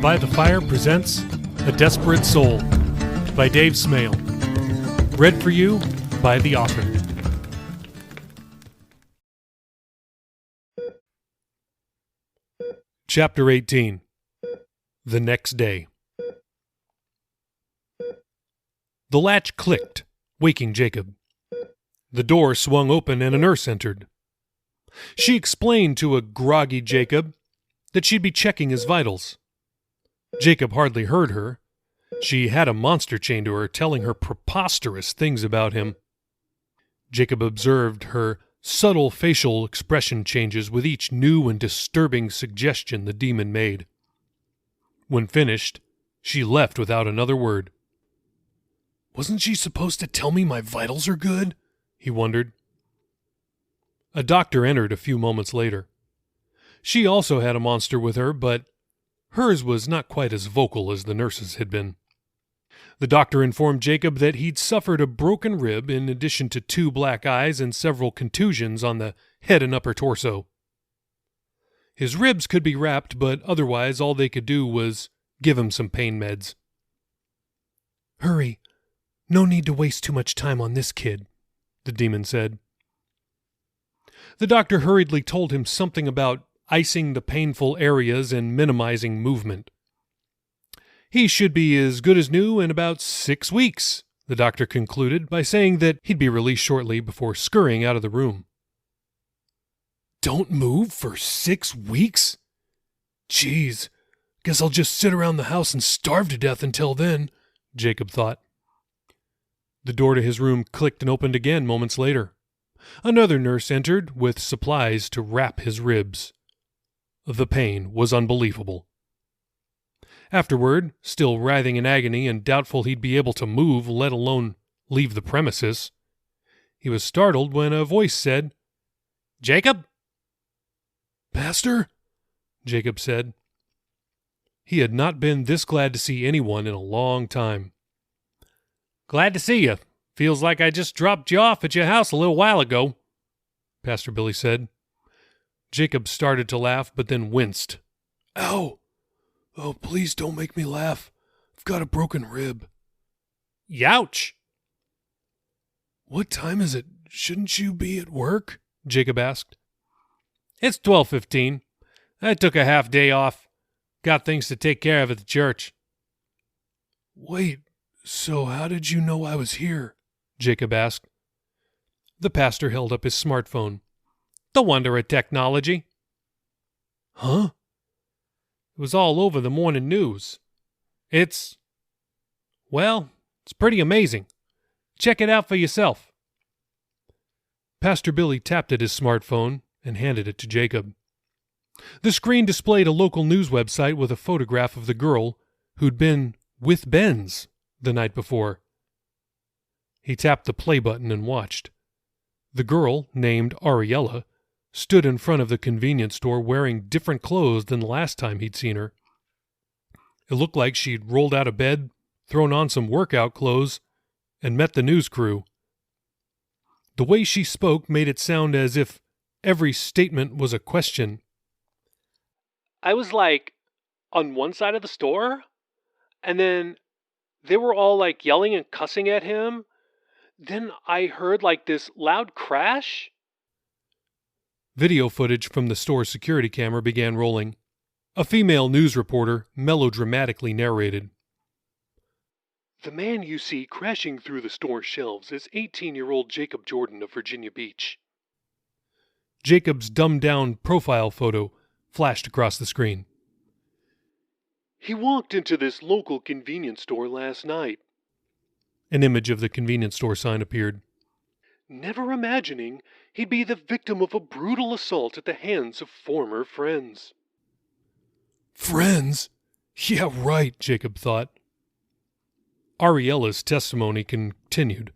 By the Fire presents A Desperate Soul by Dave Smale. Read for you by the author. Chapter 18. The Next Day. The latch clicked, waking Jacob. The door swung open and a nurse entered. She explained to a groggy Jacob that she'd be checking his vitals. Jacob hardly heard her. She had a monster chained to her, telling her preposterous things about him. Jacob observed her subtle facial expression changes with each new and disturbing suggestion the demon made. When finished, she left without another word. "Wasn't she supposed to tell me my vitals are good?" he wondered. A doctor entered a few moments later. She also had a monster with her, but hers was not quite as vocal as the nurse's had been. The doctor informed Jacob that he'd suffered a broken rib in addition to 2 black eyes and several contusions on the head and upper torso. His ribs could be wrapped, but otherwise all they could do was give him some pain meds. "Hurry. No need to waste too much time on this kid," the demon said. The doctor hurriedly told him something about icing the painful areas and minimizing movement. He should be as good as new in about 6 weeks, the doctor concluded by saying that he'd be released shortly before scurrying out of the room. "Don't move for 6 weeks? Geez, guess I'll just sit around the house and starve to death until then," Jacob thought. The door to his room clicked and opened again moments later. Another nurse entered with supplies to wrap his ribs. The pain was unbelievable. Afterward, still writhing in agony and doubtful he'd be able to move, let alone leave the premises, he was startled when a voice said, "Jacob?" "Pastor?" Jacob said. He had not been this glad to see anyone in a long time. "Glad to see you. Feels like I just dropped you off at your house a little while ago," Pastor Billy said. Jacob started to laugh, but then winced. "Ow! Oh, please don't make me laugh. I've got a broken rib." "Youch!" "What time is it? Shouldn't you be at work?" Jacob asked. "It's 12:15. I took a half day off. Got things to take care of at the church." "Wait, so how did you know I was here?" Jacob asked. The pastor held up his smartphone. "The wonder of technology." "Huh?" "It was all over the morning news. It's pretty amazing. Check it out for yourself." Pastor Billy tapped at his smartphone and handed it to Jacob. The screen displayed a local news website with a photograph of the girl who'd been with Ben's the night before. He tapped the play button and watched. The girl, named Ariella, stood in front of the convenience store wearing different clothes than the last time he'd seen her. It looked like she'd rolled out of bed, thrown on some workout clothes, and met the news crew. The way she spoke made it sound as if every statement was a question. "I was on one side of the store, and then they were all yelling and cussing at him. Then I heard this loud crash." Video footage from the store's security camera began rolling. A female news reporter melodramatically narrated. "The man you see crashing through the store shelves is 18-year-old Jacob Jordan of Virginia Beach." Jacob's dumbed-down profile photo flashed across the screen. "He walked into this local convenience store last night." An image of the convenience store sign appeared. "Never imagining he'd be the victim of a brutal assault at the hands of former friends." "Friends? Yeah, right," Jacob thought. Ariella's testimony continued.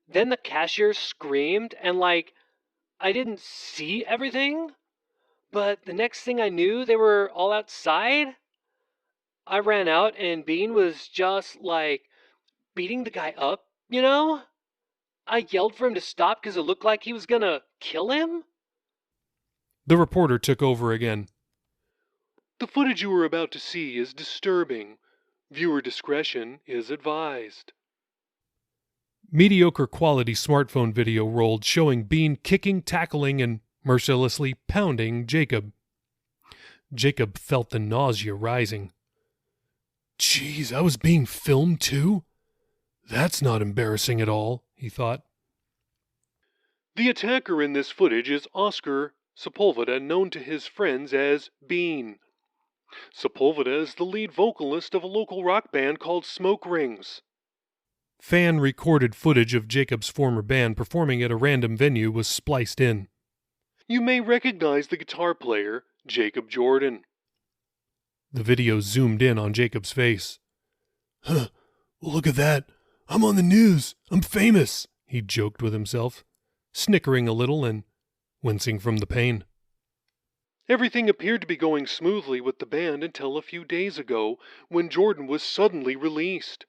"Then the cashier screamed, and I didn't see everything, but the next thing I knew, they were all outside. I ran out, and Bean was just beating the guy up, you know? I yelled for him to stop because it looked like he was gonna kill him." The reporter took over again. The footage you are about to see is disturbing. Viewer discretion is advised. Mediocre quality smartphone video rolled showing Bean kicking, tackling, and mercilessly pounding Jacob. Jacob felt the nausea rising. "Geez, I was being filmed too? That's not embarrassing at all," he thought. The attacker in this footage is Oscar Sepulveda, known to his friends as Bean. Sepulveda is the lead vocalist of a local rock band called Smoke Rings. Fan-recorded footage of Jacob's former band performing at a random venue was spliced in. You may recognize the guitar player, Jacob Jordan. The video zoomed in on Jacob's face. "Huh, well, look at that. I'm on the news. I'm famous," he joked with himself, snickering a little and wincing from the pain. Everything appeared to be going smoothly with the band until a few days ago, when Jordan was suddenly released.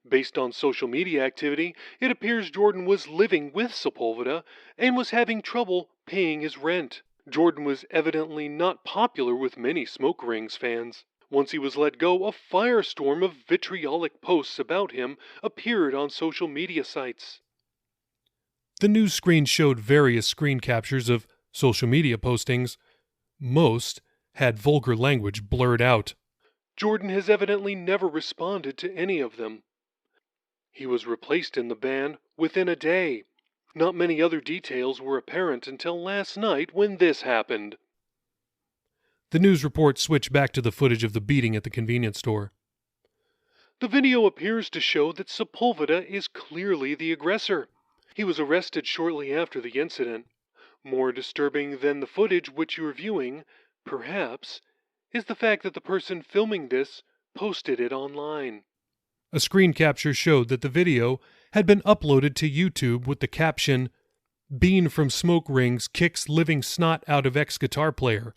Based on social media activity, it appears Jordan was living with Sepulveda and was having trouble paying his rent. Jordan was evidently not popular with many Smoke Rings fans. Once he was let go, a firestorm of vitriolic posts about him appeared on social media sites. The news screen showed various screen captures of social media postings. Most had vulgar language blurred out. Jordan has evidently never responded to any of them. He was replaced in the band within a day. Not many other details were apparent until last night when this happened. The news report switched back to the footage of the beating at the convenience store. The video appears to show that Sepulveda is clearly the aggressor. He was arrested shortly after the incident. More disturbing than the footage which you are viewing, perhaps, is the fact that the person filming this posted it online. A screen capture showed that the video had been uploaded to YouTube with the caption, "Bean from Smoke Rings kicks living snot out of ex-guitar player."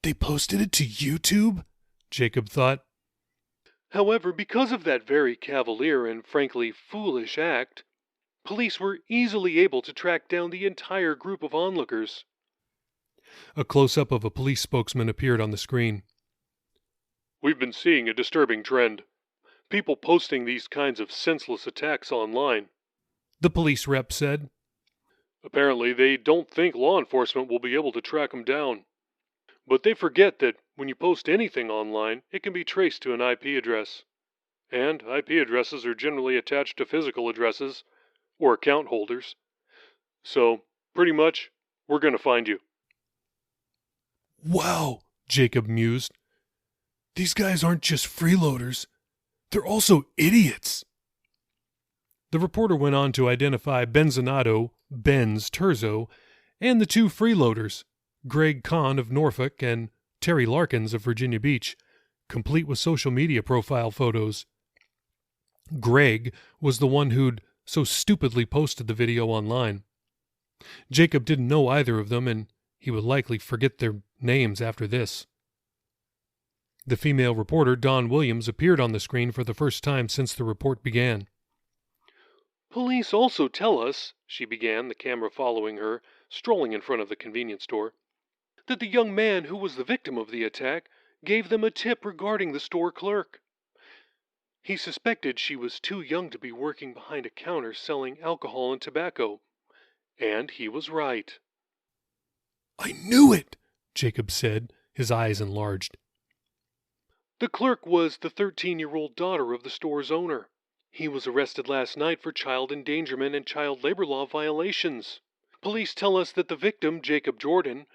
They posted it to YouTube? Jacob thought. However, because of that very cavalier and frankly foolish act, police were easily able to track down the entire group of onlookers. A close-up of a police spokesman appeared on the screen. "We've been seeing a disturbing trend. People posting these kinds of senseless attacks online," the police rep said. "Apparently they don't think law enforcement will be able to track them down. But they forget that when you post anything online, it can be traced to an IP address. And IP addresses are generally attached to physical addresses or account holders. So, pretty much, we're going to find you." "Wow," Jacob mused. "These guys aren't just freeloaders. They're also idiots." The reporter went on to identify Benzonato, Benz Terzo, and the two freeloaders, Greg Kahn of Norfolk and Terry Larkins of Virginia Beach, complete with social media profile photos. Greg was the one who'd so stupidly posted the video online. Jacob didn't know either of them, and he would likely forget their names after this. The female reporter, Dawn Williams, appeared on the screen for the first time since the report began. "Police also tell us," she began, the camera following her, strolling in front of the convenience store, "that the young man who was the victim of the attack gave them a tip regarding the store clerk. He suspected she was too young to be working behind a counter selling alcohol and tobacco. And he was right." "I knew it," Jacob said, his eyes enlarged. The clerk was the 13-year-old daughter of the store's owner. He was arrested last night for child endangerment and child labor law violations. Police tell us that the victim, Jacob Jordan,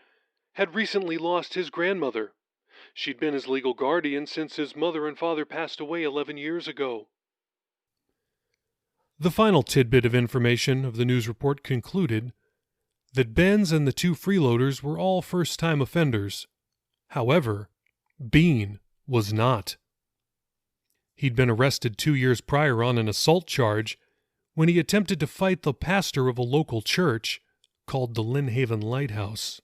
had recently lost his grandmother. She'd been his legal guardian since his mother and father passed away 11 years ago. The final tidbit of information of the news report concluded that Benz and the two freeloaders were all first-time offenders. However, Bean was not. He'd been arrested 2 years prior on an assault charge when he attempted to fight the pastor of a local church called the Lynnhaven Lighthouse.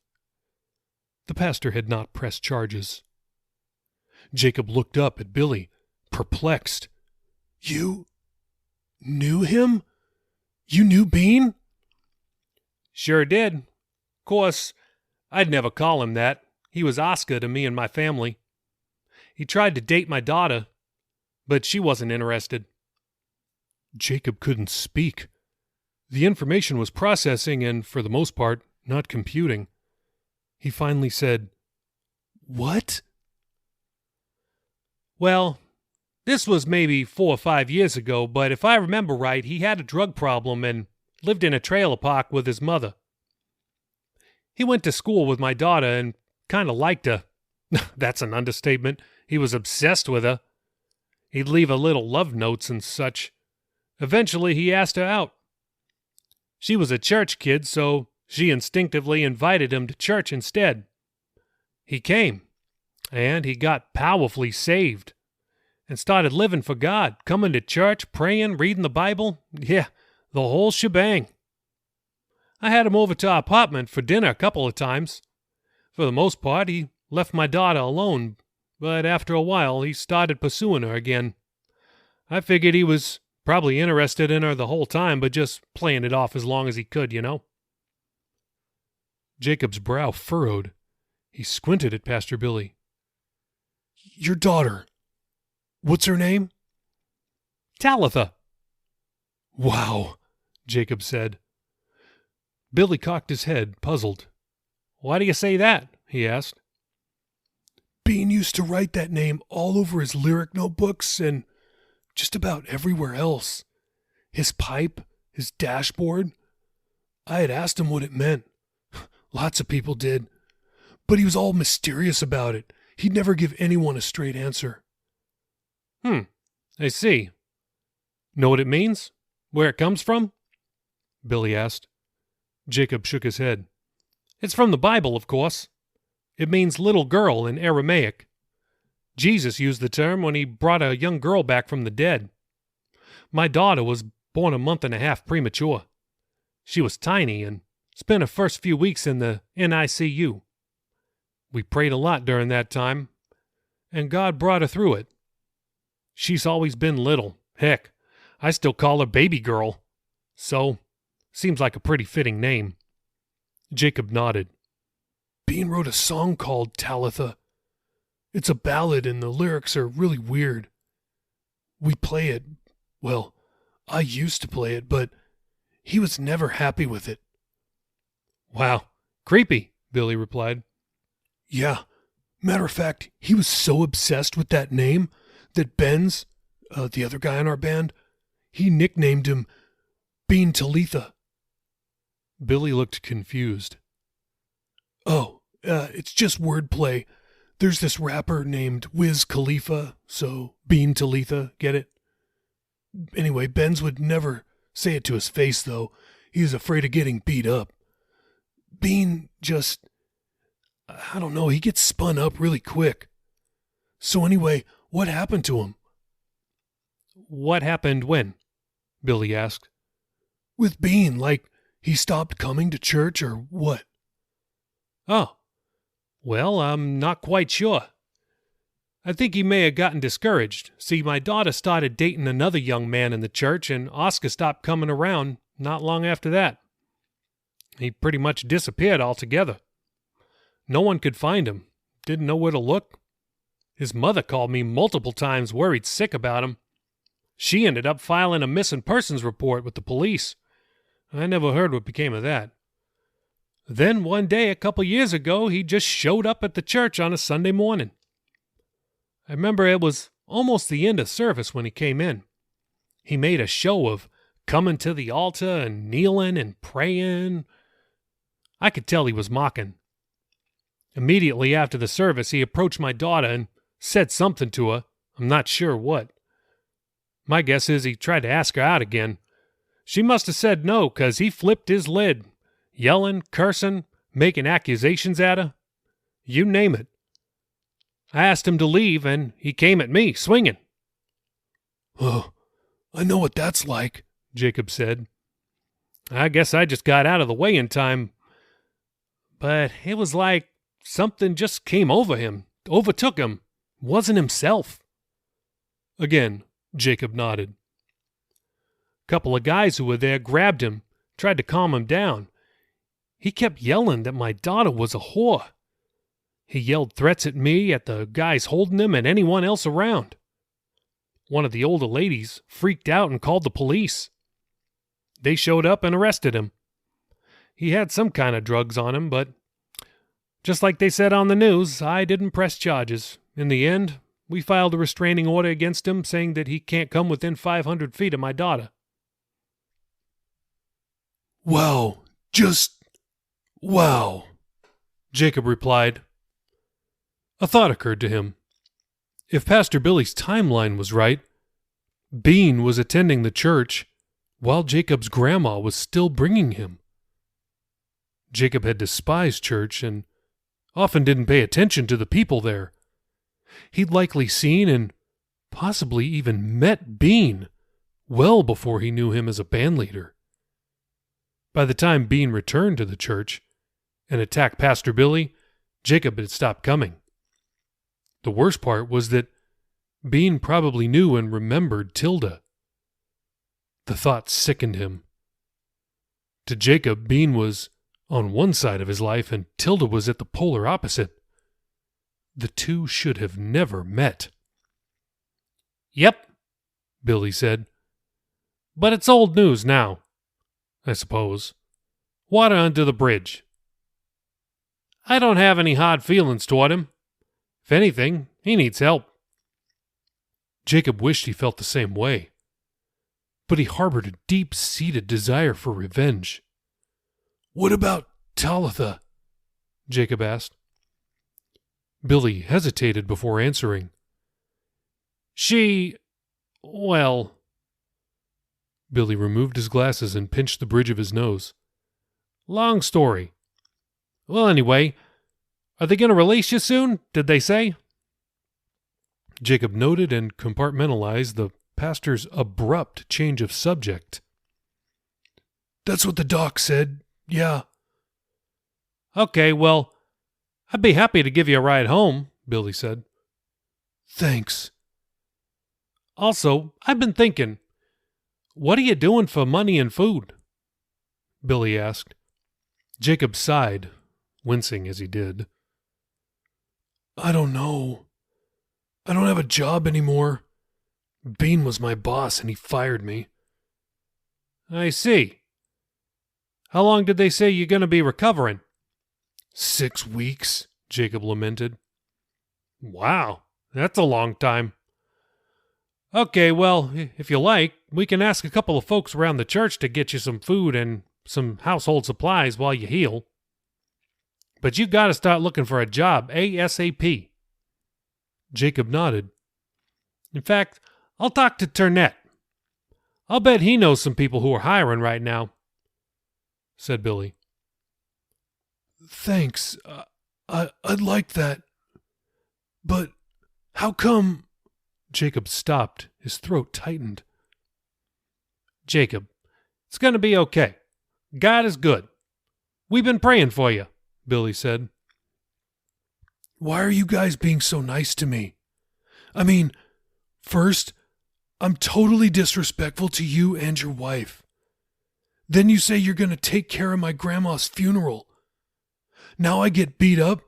The pastor had not pressed charges. Jacob looked up at Billy, perplexed. "You knew him? You knew Bean?" "Sure did. Course, I'd never call him that, He was Oscar to me and my family. He tried to date my daughter, but she wasn't interested. Jacob couldn't speak. The information was processing and, for the most part, not computing. He finally said, "What?" Well, this was maybe 4 or 5 years ago, but if I remember right, he had a drug problem and lived in a trailer park with his mother. He went to school with my daughter and kind of liked her. That's an understatement. He was obsessed with her. He'd leave her little love notes and such. Eventually, he asked her out. She was a church kid, so she instinctively invited him to church instead. He came, and he got powerfully saved and started living for God, coming to church, praying, reading the Bible. Yeah, the whole shebang. I had him over to our apartment for dinner a couple of times. For the most part, he left my daughter alone, but after a while, he started pursuing her again. I figured he was probably interested in her the whole time, but just playing it off as long as he could, you know? Jacob's brow furrowed. He squinted at Pastor Billy. "Your daughter, what's her name?" "Talitha." "Wow," Jacob said. Billy cocked his head, puzzled. "Why do you say that?" he asked. "Bean used to write that name all over his lyric notebooks and just about everywhere else. His pipe, his dashboard. I had asked him what it meant. Lots of people did. But he was all mysterious about it. He'd never give anyone a straight answer." I see. Know what it means? Where it comes from?" Billy asked. Jacob shook his head. "It's from the Bible, of course. It means little girl in Aramaic. Jesus used the term when he brought a young girl back from the dead. My daughter was born a month and a half premature. She was tiny and spent her first few weeks in the NICU. We prayed a lot during that time, and God brought her through it. She's always been little. Heck, I still call her baby girl. So, seems like a pretty fitting name." Jacob nodded. "Bean wrote a song called Talitha. It's a ballad and the lyrics are really weird. We play it. Well, I used to play it, but he was never happy with it." "Wow, creepy," Billy replied. "Yeah. Matter of fact, he was so obsessed with that name that Benz, the other guy in our band, he nicknamed him Bean Talitha." Billy looked confused. "Oh, it's just wordplay. There's this rapper named Wiz Khalifa, so Bean Talitha, get it? Anyway, Benz would never say it to his face, though. He was afraid of getting beat up. Bean just, I don't know, he gets spun up really quick. So anyway, what happened to him?" "What happened when?" Billy asked. "With Bean, like he stopped coming to church or what?" "Oh, well, I'm not quite sure. I think he may have gotten discouraged. See, my daughter started dating another young man in the church, and Oscar stopped coming around not long after that. He pretty much disappeared altogether. No one could find him. Didn't know where to look. His mother called me multiple times worried sick about him. She ended up filing a missing persons report with the police. I never heard what became of that. Then one day a couple years ago, he just showed up at the church on a Sunday morning. I remember it was almost the end of service when he came in. He made a show of coming to the altar and kneeling and praying. I could tell he was mocking. Immediately after the service, he approached my daughter and said something to her. I'm not sure what. My guess is he tried to ask her out again. She must have said no, 'cause he flipped his lid, yelling, cursing, making accusations at her. You name it. I asked him to leave, and he came at me, swinging. "Oh, I know what that's like," Jacob said. I guess I just got out of the way in time. But it was like something just came over him, overtook him, wasn't himself. Again, Jacob nodded. A couple of guys who were there grabbed him, tried to calm him down. He kept yelling that my daughter was a whore. He yelled threats at me, at the guys holding him, and anyone else around. One of the older ladies freaked out and called the police. They showed up and arrested him. He had some kind of drugs on him, but just like they said on the news, I didn't press charges. In the end, we filed a restraining order against him, saying that he can't come within 500 feet of my daughter. Wow, just wow, Jacob replied. A thought occurred to him. If Pastor Billy's timeline was right, Bean was attending the church while Jacob's grandma was still bringing him. Jacob had despised church and often didn't pay attention to the people there. He'd likely seen and possibly even met Bean well before he knew him as a bandleader. By the time Bean returned to the church and attacked Pastor Billy, Jacob had stopped coming. The worst part was that Bean probably knew and remembered Tilda. The thought sickened him. To Jacob, Bean was on one side of his life and Tilda was at the polar opposite. The two should have never met. "Yep," Billy said. "But it's old news now, I suppose. Water under the bridge. I don't have any hard feelings toward him. If anything, he needs help." Jacob wished he felt the same way, but he harbored a deep-seated desire for revenge. "What about Talitha?" Jacob asked. Billy hesitated before answering. Well... Billy removed his glasses and pinched the bridge of his nose. "Long story. Well, anyway, are they going to release you soon, did they say?" Jacob noted and compartmentalized the pastor's abrupt change of subject. "That's what the doc said, yeah." "Okay, well, I'd be happy to give you a ride home," Billy said. "Thanks." "Also, I've been thinking, what are you doing for money and food?" Billy asked. Jacob sighed, wincing as he did. "I don't know. I don't have a job anymore. Bean was my boss and he fired me." "I see. How long did they say you're going to be recovering?" 6 weeks, Jacob lamented. "Wow, that's a long time. Okay, well, if you like, we can ask a couple of folks around the church to get you some food and some household supplies while you heal. But you got to start looking for a job ASAP." Jacob nodded. "In fact, I'll talk to Turnett. I'll bet he knows some people who are hiring right now," said Billy. "Thanks. I'd like that. But how come—" Jacob stopped. His throat tightened. "Jacob, it's going to be okay. God is good. We've been praying for you," Billy said. "Why are you guys being so nice to me? I mean, first, I'm totally disrespectful to you and your wife. Then you say you're going to take care of my grandma's funeral. Now I get beat up,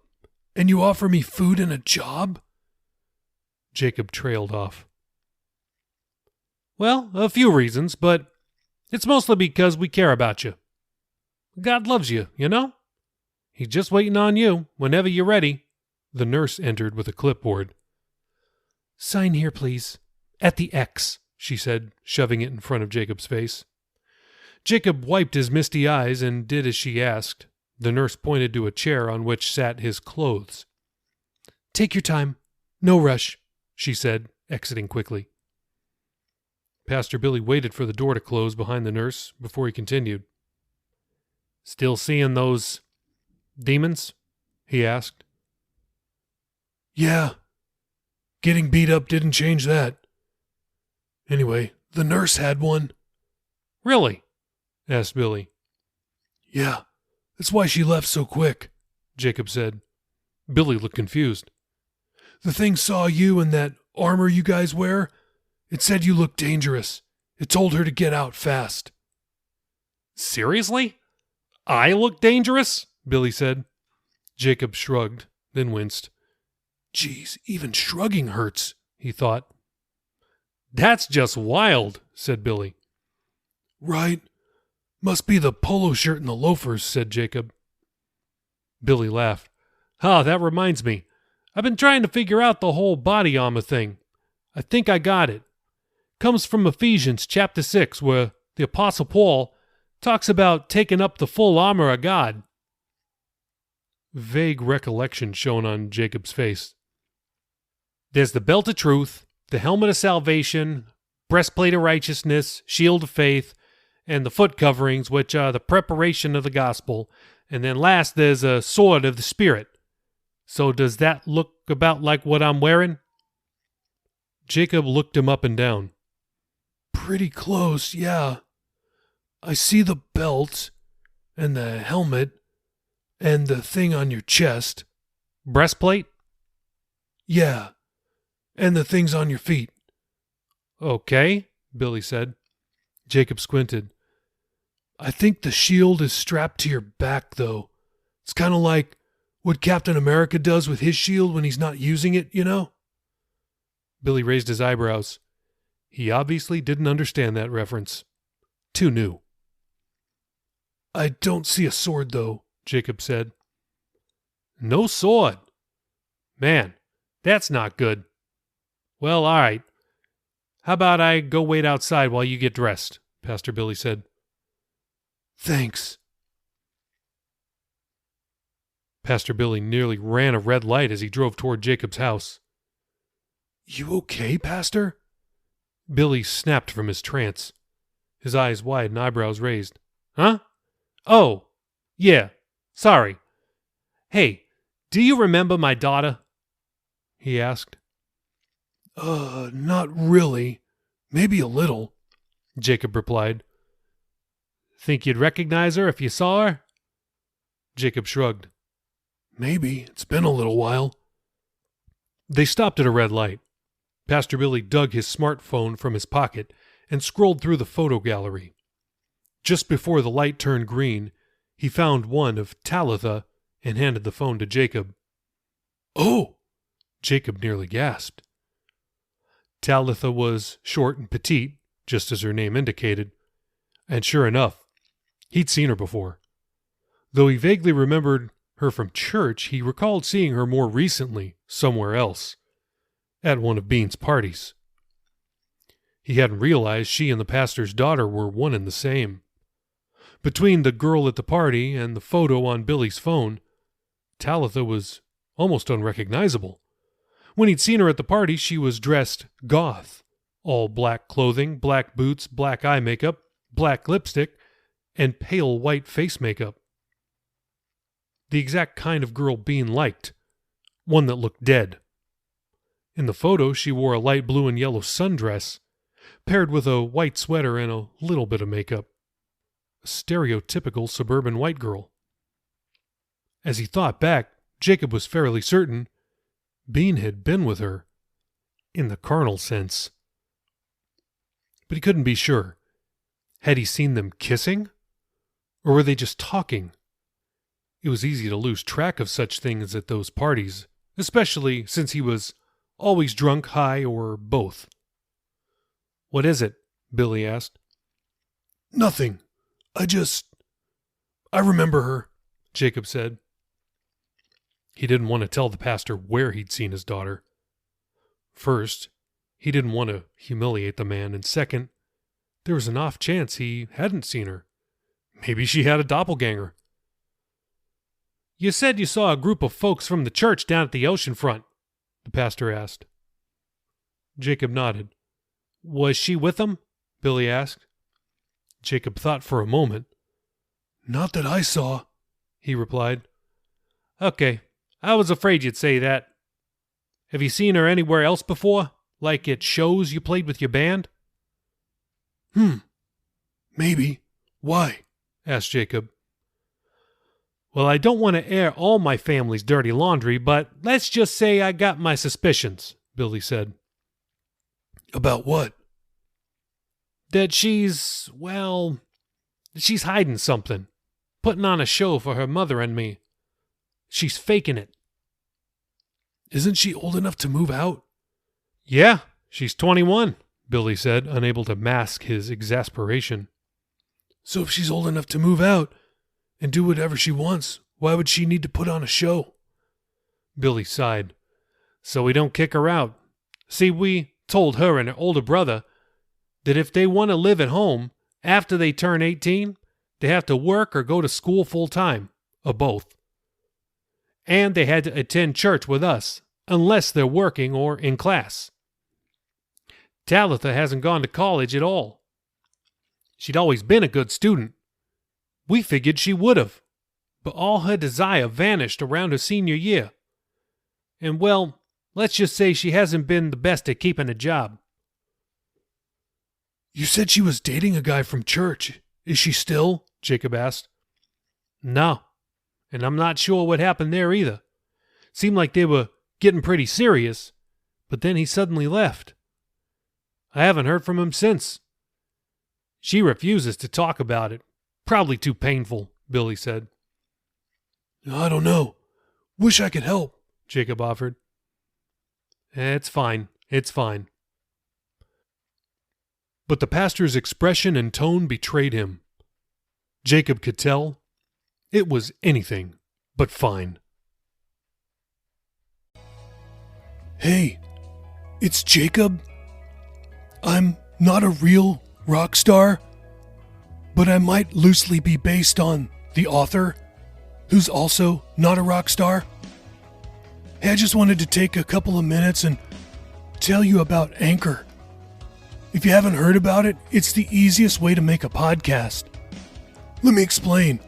and you offer me food and a job?" Jacob trailed off. "Well, a few reasons, but it's mostly because we care about you. God loves you, you know? He's just waiting on you whenever you're ready." The nurse entered with a clipboard. "Sign here, please. At the X," she said, shoving it in front of Jacob's face. Jacob wiped his misty eyes and did as she asked. The nurse pointed to a chair on which sat his clothes. "Take your time. No rush," she said, exiting quickly. Pastor Billy waited for the door to close behind the nurse before he continued. "Still seeing those demons?" he asked. "Yeah. Getting beat up didn't change that. Anyway, the nurse had one." "Really?" asked Billy. "Yeah. That's why she left so quick," Jacob said. Billy looked confused. "The thing saw you and that armor you guys wear. It said you looked dangerous. It told her to get out fast." "Seriously? I look dangerous?" Billy said. Jacob shrugged. then winced. Geez, even shrugging hurts, he thought. That's just wild, said Billy. Right. Must be the polo shirt and the loafers, said Jacob. Billy laughed. That reminds me. I've been trying to figure out the whole body armor thing. I think I got it. Comes from Ephesians chapter 6, where the Apostle Paul talks about taking up the full armor of God. Vague recollection shone on Jacob's face. There's the belt of truth, the helmet of salvation, breastplate of righteousness, shield of faith, and the foot coverings, which are the preparation of the gospel. And then last, there's a sword of the Spirit. So does that look about like what I'm wearing? Jacob looked him up and down. Pretty close, yeah. I see the belt, and the helmet, and the thing on your chest. Breastplate? Yeah, and the things on your feet. Okay, Billy said. Jacob squinted. I think the shield is strapped to your back, though. It's kind of like what Captain America does with his shield when he's not using it, you know? Billy raised his eyebrows. He obviously didn't understand that reference. Too new. I don't see a sword, though, Jacob said. No sword? Man, that's not good. Well, all right. How about I go wait outside while you get dressed? Pastor Billy said. Thanks. Pastor Billy nearly ran a red light as he drove toward Jacob's house. You okay, Pastor? Billy snapped from his trance, his eyes wide and eyebrows raised. Huh? Oh, yeah, sorry. Hey, do you remember my daughter? He asked. Not really. Maybe a little, Jacob replied. Think you'd recognize her if you saw her? Jacob shrugged. Maybe. It's been a little while. They stopped at a red light. Pastor Billy dug his smartphone from his pocket and scrolled through the photo gallery. Just before the light turned green, he found one of Talitha and handed the phone to Jacob. Oh! Jacob nearly gasped. Talitha was short and petite, just as her name indicated, and sure enough, he'd seen her before. Though he vaguely remembered her from church, he recalled seeing her more recently somewhere else, at one of Bean's parties. He hadn't realized she and the pastor's daughter were one and the same. Between the girl at the party and the photo on Billy's phone, Talitha was almost unrecognizable. When he'd seen her at the party, she was dressed goth, all black clothing, black boots, black eye makeup, black lipstick, and pale white face makeup. The exact kind of girl Bean liked, one that looked dead. In the photo, she wore a light blue and yellow sundress, paired with a white sweater and a little bit of makeup. A stereotypical suburban white girl. As he thought back, Jacob was fairly certain Bean had been with her, in the carnal sense. But he couldn't be sure. Had he seen them kissing? Or were they just talking? It was easy to lose track of such things at those parties, especially since he was always drunk, high, or both. What is it? Billy asked. Nothing. I remember her, Jacob said. He didn't want to tell the pastor where he'd seen his daughter. First, he didn't want to humiliate the man, and second, there was an off chance he hadn't seen her. Maybe she had a doppelganger. You said you saw a group of folks from the church down at the ocean front, the pastor asked. Jacob nodded. Was she with them? Billy asked. Jacob thought for a moment. Not that I saw, he replied. Okay, I was afraid you'd say that. Have you seen her anywhere else before? Like at shows you played with your band? Maybe. Why? Asked Jacob. Well, I don't want to air all my family's dirty laundry, but let's just say I got my suspicions, Billy said. About what? That she's hiding something. Putting on a show for her mother and me. She's faking it. Isn't she old enough to move out? Yeah, she's 21, Billy said, unable to mask his exasperation. So if she's old enough to move out and do whatever she wants, why would she need to put on a show? Billy sighed. So we don't kick her out. See, we told her and her older brother that if they want to live at home after they turn 18, they have to work or go to school full time, or both. And they had to attend church with us, unless they're working or in class. Talitha hasn't gone to college at all. She'd always been a good student. We figured she would have, but all her desire vanished around her senior year. And well, let's just say she hasn't been the best at keeping a job. You said she was dating a guy from church. Is she still? Jacob asked. No, and I'm not sure what happened there either. Seemed like they were getting pretty serious, but then he suddenly left. I haven't heard from him since. She refuses to talk about it. Probably too painful, Billy said. I don't know. Wish I could help, Jacob offered. It's fine. It's fine. But the pastor's expression and tone betrayed him. Jacob could tell it was anything but fine. Hey, it's Jacob. I'm not a real rock star, but I might loosely be based on the author, who's also not a rock star. Hey, I just wanted to take a couple of minutes and tell you about Anchor. If you haven't heard about it, it's the easiest way to make a podcast. Let me explain.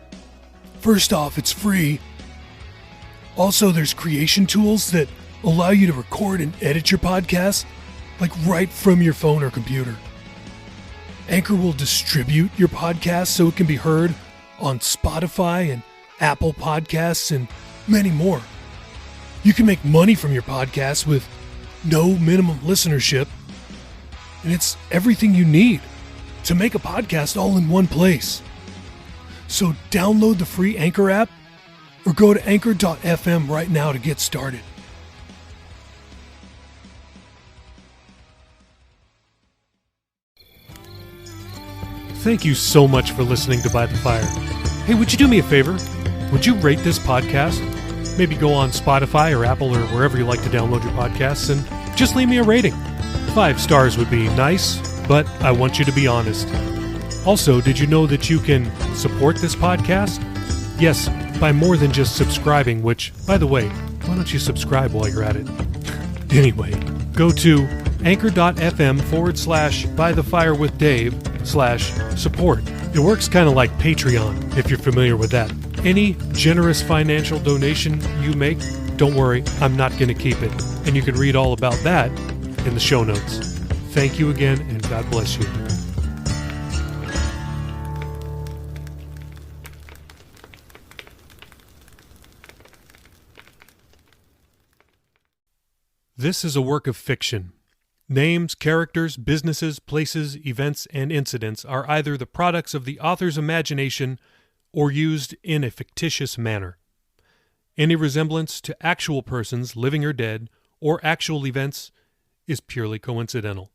First off, it's free. Also, there's creation tools that allow you to record and edit your podcast, like right from your phone or computer. Anchor will distribute your podcast so it can be heard on Spotify and Apple Podcasts and many more. You can make money from your podcast with no minimum listenership, and it's everything you need to make a podcast all in one place. So download the free Anchor app or go to anchor.fm right now to get started. Thank you so much for listening to By the Fire. Hey, would you do me a favor? Would you rate this podcast? Maybe go on Spotify or Apple or wherever you like to download your podcasts and just leave me a rating. 5 stars would be nice, but I want you to be honest. Also, did you know that you can support this podcast? Yes, by more than just subscribing, which, by the way, why don't you subscribe while you're at it? Anyway, go to anchor.fm/bythefirewithdave/support. It works kind of like Patreon, if you're familiar with that. Any generous financial donation you make, don't worry, I'm not going to keep it. And you can read all about that in the show notes. Thank you again, and God bless you. This is a work of fiction. Names, characters, businesses, places, events, and incidents are either the products of the author's imagination or used in a fictitious manner. Any resemblance to actual persons, living or dead, or actual events is purely coincidental.